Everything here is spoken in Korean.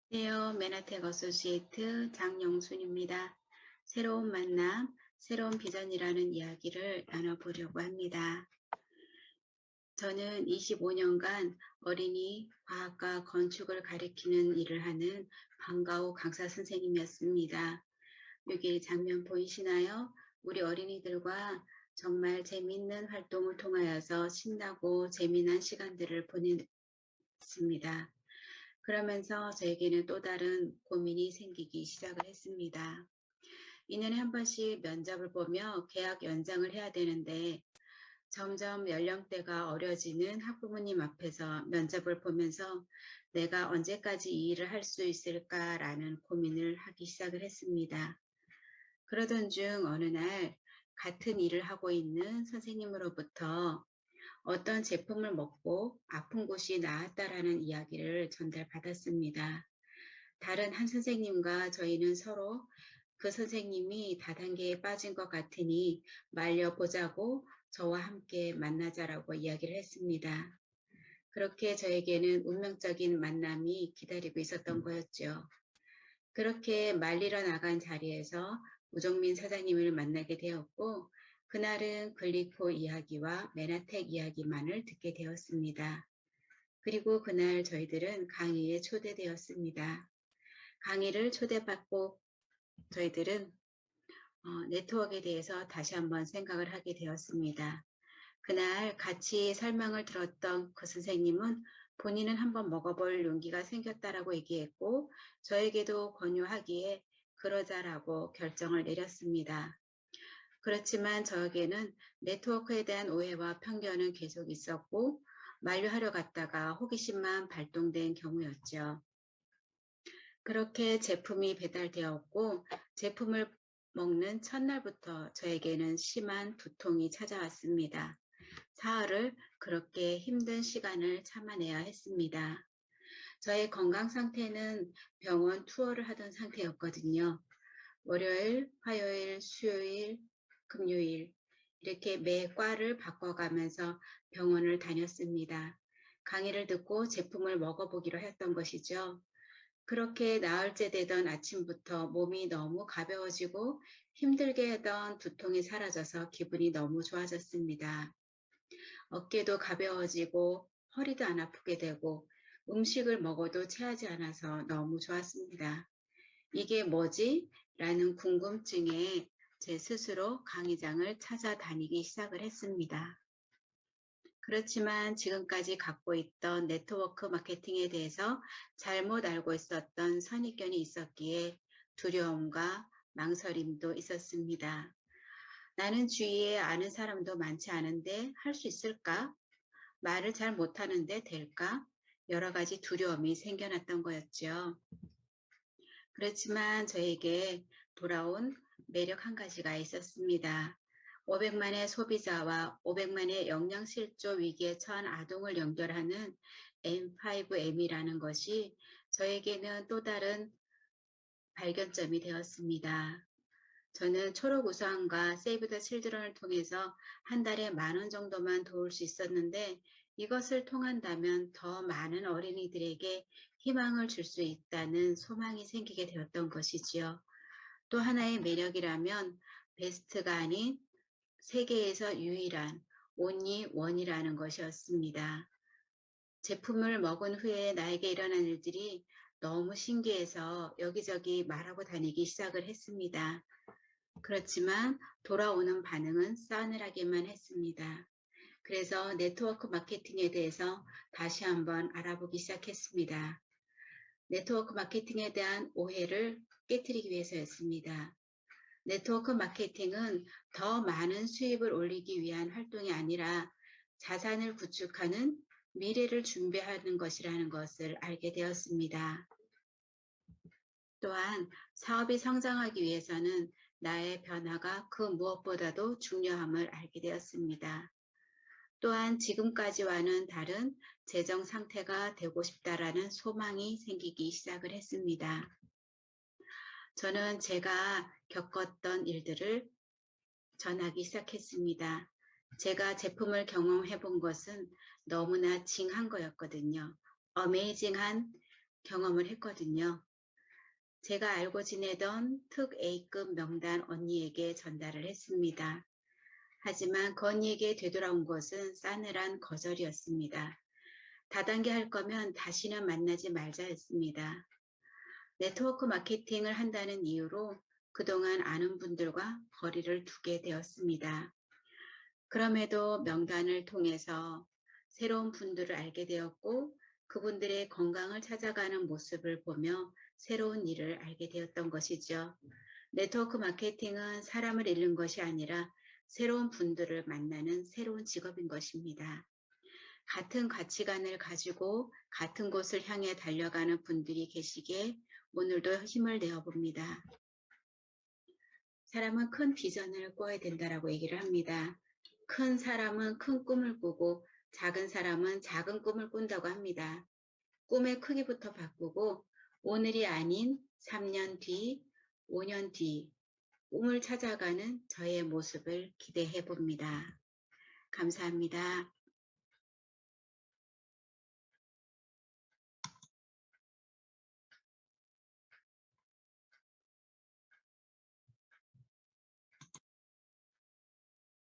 안녕하세요. 메나텍 어소시에이트 장영순입니다. 새로운 만남, 새로운 비전이라는 이야기를 나눠보려고 합니다. 저는 25년간 어린이 과학과 건축을 가리키는 일을 하는 방과후 강사 선생님이었습니다. 여기 장면 보이시나요? 우리 어린이들과 정말 재미있는 활동을 통하여서 신나고 재미난 시간들을 보냈습니다. 그러면서 저에게는 또 다른 고민이 생기기 시작을 했습니다. 2년에 한 번씩 면접을 보며 계약 연장을 해야 되는데 점점 연령대가 어려지는 학부모님 앞에서 면접을 보면서 내가 언제까지 이 일을 할 수 있을까라는 고민을 하기 시작을 했습니다. 그러던 중 어느 날 같은 일을 하고 있는 선생님으로부터 어떤 제품을 먹고 아픈 곳이 나았다라는 이야기를 전달받았습니다. 다른 한 선생님과 저희는 서로 그 선생님이 다단계에 빠진 것 같으니 말려보자고 저와 함께 만나자라고 이야기를 했습니다. 그렇게 저에게는 운명적인 만남이 기다리고 있었던 거였죠. 그렇게 말리러 나간 자리에서 우정민 사장님을 만나게 되었고, 그날은 글리코 이야기와 메나텍 이야기만을 듣게 되었습니다. 그리고 그날 저희들은 강의에 초대되었습니다. 강의를 초대받고 저희들은 네트워크에 대해서 다시 한번 생각을 하게 되었습니다. 그날 같이 설명을 들었던 그 선생님은 본인은 한번 먹어볼 용기가 생겼다라고 얘기했고 저에게도 권유하기에 그러자라고 결정을 내렸습니다. 그렇지만 저에게는 네트워크에 대한 오해와 편견은 계속 있었고 만류하려 갔다가 호기심만 발동된 경우였죠. 그렇게 제품이 배달되었고 제품을 먹는 첫날부터 저에게는 심한 두통이 찾아왔습니다. 사흘을 그렇게 힘든 시간을 참아내야 했습니다. 저의 건강 상태는 병원 투어를 하던 상태였거든요. 월요일, 화요일, 수요일, 금요일 이렇게 매 과를 바꿔가면서 병원을 다녔습니다. 강의를 듣고 제품을 먹어보기로 했던 것이죠. 그렇게 나흘째 되던 아침부터 몸이 너무 가벼워지고 힘들게 하던 두통이 사라져서 기분이 너무 좋아졌습니다. 어깨도 가벼워지고 허리도 안 아프게 되고 음식을 먹어도 체하지 않아서 너무 좋았습니다. 이게 뭐지? 라는 궁금증에 제 스스로 강의장을 찾아다니기 시작을 했습니다. 그렇지만 지금까지 갖고 있던 네트워크 마케팅에 대해서 잘못 알고 있었던 선입견이 있었기에 두려움과 망설임도 있었습니다. 나는 주위에 아는 사람도 많지 않은데 할 수 있을까? 말을 잘 못하는데 될까? 여러 가지 두려움이 생겨났던 거였죠. 그렇지만 저에게 돌아온 매력 한 가지가 있었습니다. 500만의 소비자와 500만의 영양실조 위기에 처한 아동을 연결하는 M5M이라는 것이 저에게는 또 다른 발견점이 되었습니다. 저는 초록우산과 세이브 더 칠드런을 통해서 한 달에 10,000원 정도만 도울 수 있었는데 이것을 통한다면 더 많은 어린이들에게 희망을 줄 수 있다는 소망이 생기게 되었던 것이지요. 또 하나의 매력이라면 베스트가 아닌 세계에서 유일한 온리 원이라는 것이었습니다. 제품을 먹은 후에 나에게 일어난 일들이 너무 신기해서 여기저기 말하고 다니기 시작을 했습니다. 그렇지만 돌아오는 반응은 싸늘하게만 했습니다. 그래서 네트워크 마케팅에 대해서 다시 한번 알아보기 시작했습니다. 네트워크 마케팅에 대한 오해를 깨뜨리기 위해서였습니다. 네트워크 마케팅은 더 많은 수입을 올리기 위한 활동이 아니라 자산을 구축하는 미래를 준비하는 것이라는 것을 알게 되었습니다. 또한 사업이 성장하기 위해서는 나의 변화가 그 무엇보다도 중요함을 알게 되었습니다. 또한 지금까지와는 다른 재정 상태가 되고 싶다라는 소망이 생기기 시작을 했습니다. 저는 제가 겪었던 일들을 전하기 시작했습니다. 제가 제품을 경험해 본 것은 너무나 징한 거였거든요. 어메이징한 경험을 했거든요. 제가 알고 지내던 특 A급 명단 언니에게 전달을 했습니다. 하지만 그 언니에게 되돌아온 것은 싸늘한 거절이었습니다. 다단계 할 거면 다시는 만나지 말자였습니다. 네트워크 마케팅을 한다는 이유로 그동안 아는 분들과 거리를 두게 되었습니다. 그럼에도 명단을 통해서 새로운 분들을 알게 되었고 그분들의 건강을 찾아가는 모습을 보며 새로운 일을 알게 되었던 것이죠. 네트워크 마케팅은 사람을 잃는 것이 아니라 새로운 분들을 만나는 새로운 직업인 것입니다. 같은 가치관을 가지고 같은 곳을 향해 달려가는 분들이 계시기에 오늘도 힘을 내어봅니다. 사람은 큰 비전을 꿔야 된다라고 얘기를 합니다. 큰 사람은 큰 꿈을 꾸고 작은 사람은 작은 꿈을 꾼다고 합니다. 꿈의 크기부터 바꾸고 오늘이 아닌 3년 뒤, 5년 뒤 꿈을 찾아가는 저의 모습을 기대해 봅니다. 감사합니다.